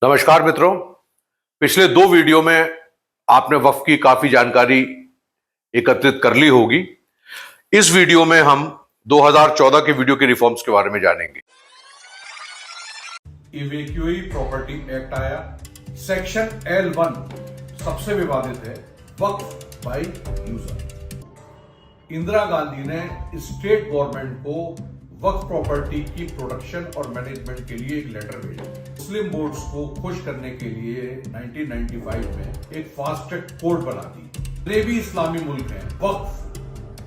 नमस्कार मित्रों, पिछले दो वीडियो में आपने वक्फ की काफी जानकारी एकत्रित कर ली होगी। इस वीडियो में हम 2014 के वीडियो के रिफॉर्म्स के बारे में जानेंगे। इवैक्यूई प्रॉपर्टी एक्ट आया। सेक्शन L1 सबसे विवादित है, वक्फ बाय यूजर। इंदिरा गांधी ने स्टेट गवर्नमेंट को वक्फ प्रॉपर्टी की प्रोडक्शन और मैनेजमेंट के लिए एक लेटर भेजा। मुस्लिम बोर्ड्स को खुश करने के लिए 1995 में एक फास्ट ट्रैक कोर्ट बना दी। जितने भी इस्लामी मुल्क हैं, वक्फ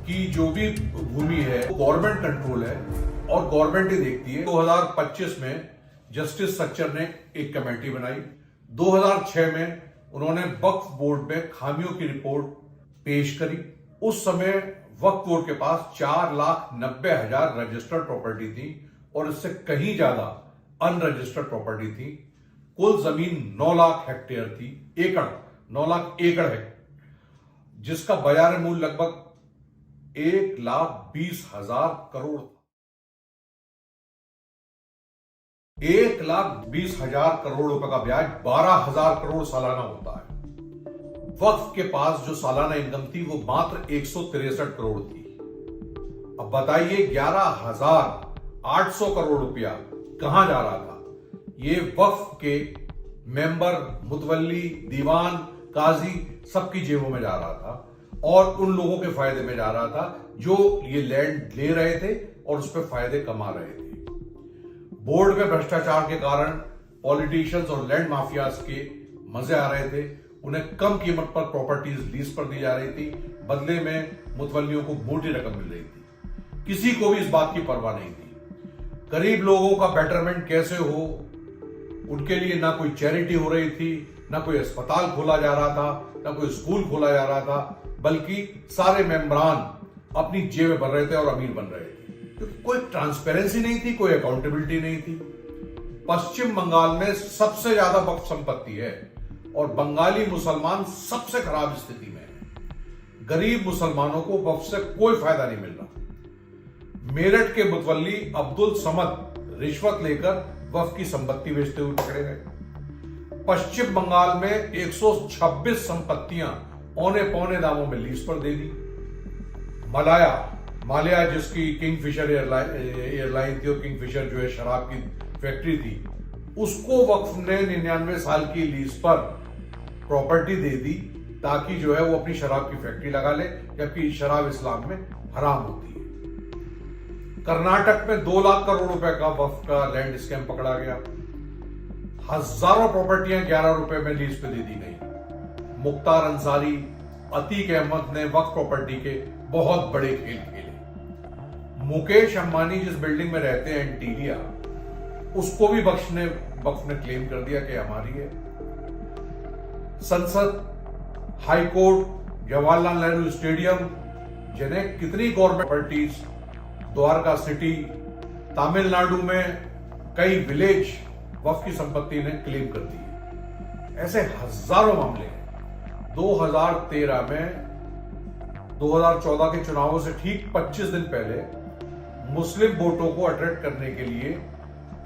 की जो भी भूमि है वो गवर्नमेंट कंट्रोल है और गवर्नमेंट ही देखती है। 2025 में जस्टिस सच्चर ने एक कमेटी बनाई। 2006 में उन्होंने वक्फ बोर्ड में खामियों की रिपोर्ट पेश करी। उस समय वक्फ बोर्ड के पास 4,90,000 रजिस्टर्ड प्रॉपर्टी थी और इससे कहीं ज्यादा अनरजिस्टर्ड प्रॉपर्टी थी। कुल जमीन 9 लाख हेक्टेयर थी, 9 लाख एकड़ है, जिसका बाजार मूल्य लगभग 1,20,000 करोड़ था। 1,20,000 करोड़ रुपए का ब्याज 12,000 करोड़ सालाना होता है। वक्फ के पास जो सालाना इनकम थी वो मात्र 163 करोड़ थी। अब बताइए 11,800 करोड़ रुपया कहां जा रहा था? ये वक्फ के मेंबर, मुतवल्ली, दीवान, काजी सबकी जेबों में जा रहा था और उन लोगों के फायदे में जा रहा था जो ये लैंड ले रहे थे और उस पर फायदे कमा रहे थे। बोर्ड में भ्रष्टाचार के कारण पॉलिटिशियंस और लैंड माफियाज के मजे आ रहे थे। उन्हें कम कीमत पर प्रॉपर्टीज लीज पर दी जा रही थी, बदले में मुतवल्लियों को मोटी रकम मिल रही थी। किसी को भी इस बात की परवाह नहीं थी। गरीब लोगों का बेटरमेंट कैसे हो, उनके लिए ना कोई चैरिटी हो रही थी, ना कोई अस्पताल खोला जा रहा था, ना कोई स्कूल खोला जा रहा था, बल्कि सारे मेंबरान अपनी जेबें भर रहे थे और अमीर बन रहे थे। तो कोई ट्रांसपेरेंसी नहीं थी, कोई अकाउंटेबिलिटी नहीं थी। पश्चिम बंगाल में सबसे ज्यादा वक्फ संपत्ति है और बंगाली मुसलमान सबसे खराब स्थिति में है। गरीब मुसलमानों को वक्फ से कोई फायदा नहीं मिल रहा। मेरठ के मुतवल्ली अब्दुल समद रिश्वत लेकर वक्फ की संपत्ति बेचते हुए पकड़े गए। पश्चिम बंगाल में 126 संपत्तियां औने पौने दामों में लीज पर दे दी। मालया जिसकी किंगफिशर एयरलाइन थी और किंगफिशर जो है शराब की फैक्ट्री थी, उसको वक्फ ने 99 साल की लीज पर प्रॉपर्टी दे दी ताकि जो है वो अपनी शराब की फैक्ट्री लगा ले, जबकि शराब इस्लाम में हराम होती है। कर्नाटक में 2 लाख करोड़ रुपए का वक्फ का लैंड स्कैम पकड़ा गया। हजारों प्रॉपर्टियां 11 रुपए में लीज पे दे दी गई। मुख्तार अंसारी, अतीक अहमद ने वक्फ प्रॉपर्टी के बहुत बड़े खेल खेले। मुकेश अंबानी जिस बिल्डिंग में रहते हैं एंटीलिया, उसको भी वक्फ ने क्लेम कर दिया कि हमारी है। संसद, high court, Jawaharlal Nehru stadium, जिन्हें कितनी government properties, Dwarka city, Tamil Nadu में कई विलेज वक्फ की संपत्ति ने क्लेम कर दी है। ऐसे हजारों मामले हैं। 2013 में 2014 के चुनावों से ठीक 25 दिन पहले मुस्लिम वोटों को अट्रैक्ट करने के लिए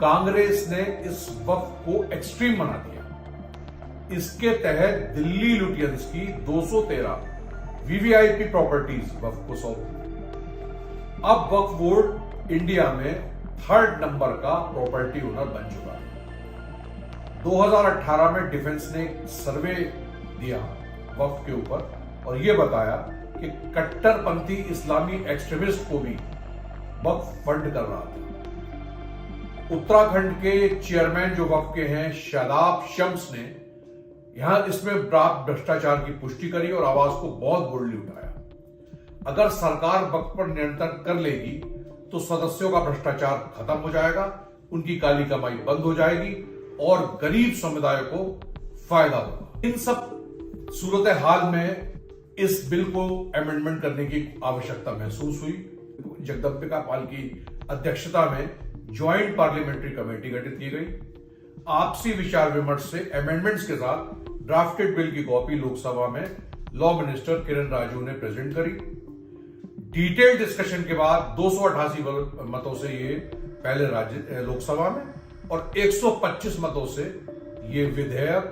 कांग्रेस ने इस वक्फ को एक्सट्रीम बना दिया। इसके तहत दिल्ली लुटियंस की 213 वीवीआईपी प्रॉपर्टीज वक्फ को सौंप दी। अब वक्फ बोर्ड इंडिया में 3rd नंबर का प्रॉपर्टी ओनर बन चुका है। 2018 में डिफेंस ने एक सर्वे दिया वक्फ के ऊपर और यह बताया कि कट्टरपंथी इस्लामी एक्सट्रीमिस्ट को भी वक्फ फंड कर रहा था। उत्तराखंड के चेयरमैन जो वक्फ के हैं, शादाब शम्स ने यहां इसमें प्राप्त भ्रष्टाचार की पुष्टि करी और आवाज को बहुत बोल्डली उठाया। अगर सरकार वक्फ पर नियंत्रण कर लेगी तो सदस्यों का भ्रष्टाचार खत्म हो जाएगा, उनकी काली कमाई बंद हो जाएगी और गरीब समुदाय को फायदा होगा। इन सब सूरत हाल में इस बिल को अमेंडमेंट करने की आवश्यकता महसूस हुई। जगदम्बिका पाल की अध्यक्षता में ज्वाइंट पार्लियामेंट्री कमेटी गठित की गई। आपसी विचार विमर्श से अमेंडमेंट्स के साथ ड्राफ्टेड बिल की कॉपी लोकसभा में लॉ मिनिस्टर किरण राजू ने प्रेजेंट करी। डिटेल डिस्कशन के बाद 288 मतों से ये पहले लोकसभा में और 125 मतों से ये विधेयक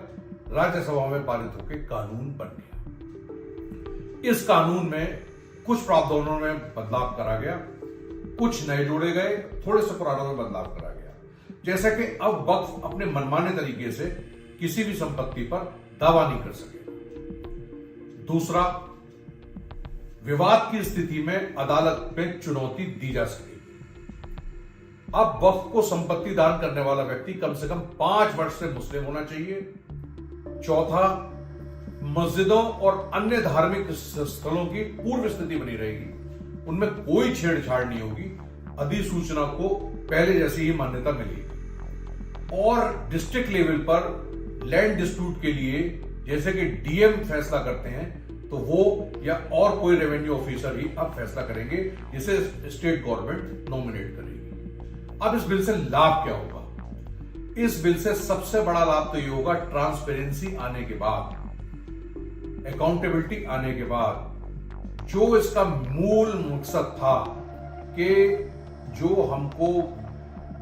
राज्यसभा में पारित होकर कानून बन गया। इस कानून में कुछ प्रावधानों में बदलाव करा गया, कुछ नए जोड़े गए, थोड़े से पुरानों में बदलाव करा गया। जैसा कि अब वक्फ अपने मनमाने तरीके से किसी भी संपत्ति पर दावा नहीं कर सकेगा। दूसरा, विवाद की स्थिति में अदालत में चुनौती दी जा सकेगी। अब वक्फ को संपत्ति दान करने वाला व्यक्ति कम से कम 5 वर्ष से मुस्लिम होना चाहिए। चौथा, मस्जिदों और अन्य धार्मिक स्थलों की पूर्व स्थिति बनी रहेगी, उनमें कोई छेड़छाड़ नहीं होगी, अधिसूचना को पहले जैसी ही मान्यता मिलेगी। और डिस्ट्रिक्ट लेवल पर लैंड डिस्प्यूट के लिए जैसे कि डीएम फैसला करते हैं, तो वो या और कोई रेवेन्यू ऑफिसर ही अब फैसला करेंगे, जिसे स्टेट गवर्नमेंट नॉमिनेट करेगी। अब इस बिल से लाभ क्या होगा? इस बिल से सबसे बड़ा लाभ तो ये होगा, ट्रांसपेरेंसी आने के बाद, अकाउंटेबिलिटी आने के बाद, जो इसका मूल मकसद था कि जो हमको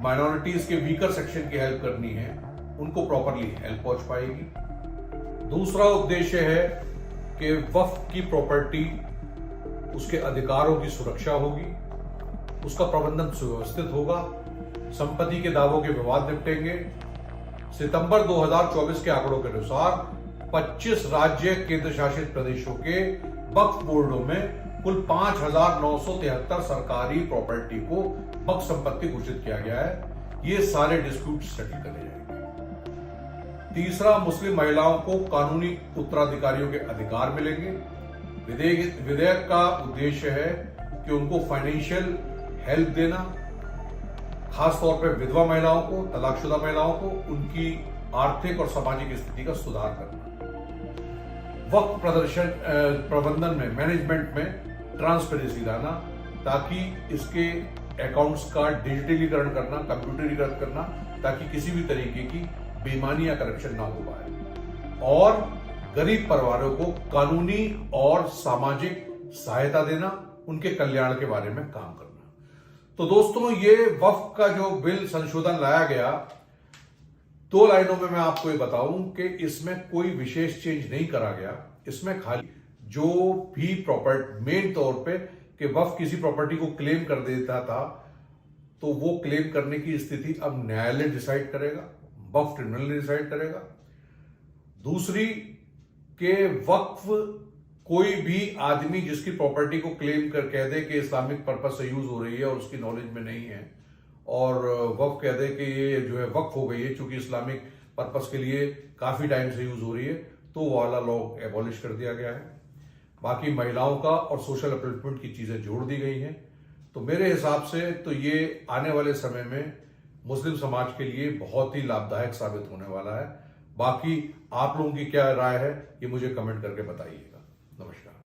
माइनॉरिटीज के वीकर सेक्शन की हेल्प करनी है, उनको प्रॉपरली हेल्प पहुंच पाएगी। दूसरा उद्देश्य है कि वक्फ की प्रॉपर्टी, उसके अधिकारों की सुरक्षा होगी, उसका प्रबंधन सुव्यवस्थित होगा, संपत्ति के दावों के विवाद निपटेंगे। सितंबर 2024 के आंकड़ों के अनुसार 25 राज्य केंद्र शासित प्रदेशों के वक्फ बोर्डों में कुल 5,973 सरकारी प्रॉपर्टी को वक्फ संपत्ति घोषित किया गया है। ये सारे डिस्प्यूट सेटल करे जाएंगे। तीसरा, मुस्लिम महिलाओं को कानूनी उत्तराधिकारियों के अधिकार मिलेंगे। विधेयक का उद्देश्य है कि उनको फाइनेंशियल हेल्प देना, खासतौर पर विधवा महिलाओं को, तलाकशुदा महिलाओं को, उनकी आर्थिक और सामाजिक स्थिति का सुधार करना। वक्फ प्रबंधन में, मैनेजमेंट में ट्रांसपेरेंसी लाना, ताकि इसके अकाउंट्स का डिजिटलीकरण करना, कंप्यूटरीकृत करना, ताकि किसी भी तरीके की बेईमानी या करप्शन ना हो पाए। और गरीब परिवारों को कानूनी और सामाजिक सहायता देना, उनके कल्याण के बारे में काम करना। तो दोस्तों, ये वक्फ का जो बिल संशोधन लाया गया, 2 लाइनों में मैं आपको ये बताऊं कि इसमें कोई विशेष चेंज नहीं करा गया। इसमें खाली जो भी प्रॉपर्टी, मेन तौर पे कि वक्फ किसी प्रॉपर्टी को क्लेम कर देता था, तो वो क्लेम करने की स्थिति अब न्यायालय डिसाइड करेगा, वक्फ ट्रिब्यूनल डिसाइड करेगा। दूसरी कि वक्फ कोई भी आदमी जिसकी प्रॉपर्टी को क्लेम कर कह दे कि इस्लामिक पर्पस से यूज हो रही है और उसकी नॉलेज में नहीं है, और वक्फ कह दे कि ये जो है वक्फ हो गई है चूंकि इस्लामिक पर्पस के लिए काफी टाइम से यूज हो रही है, तो वो वाला लॉ एबॉलिश कर दिया गया है। बाकी महिलाओं का और सोशल अपलिफ्टमेंट की चीजें जोड़ दी गई हैं। तो मेरे हिसाब से तो ये आने वाले समय में मुस्लिम समाज के लिए बहुत ही लाभदायक साबित होने वाला है। बाकी आप लोगों की क्या राय है, ये मुझे कमेंट करके बताइएगा। नमस्कार।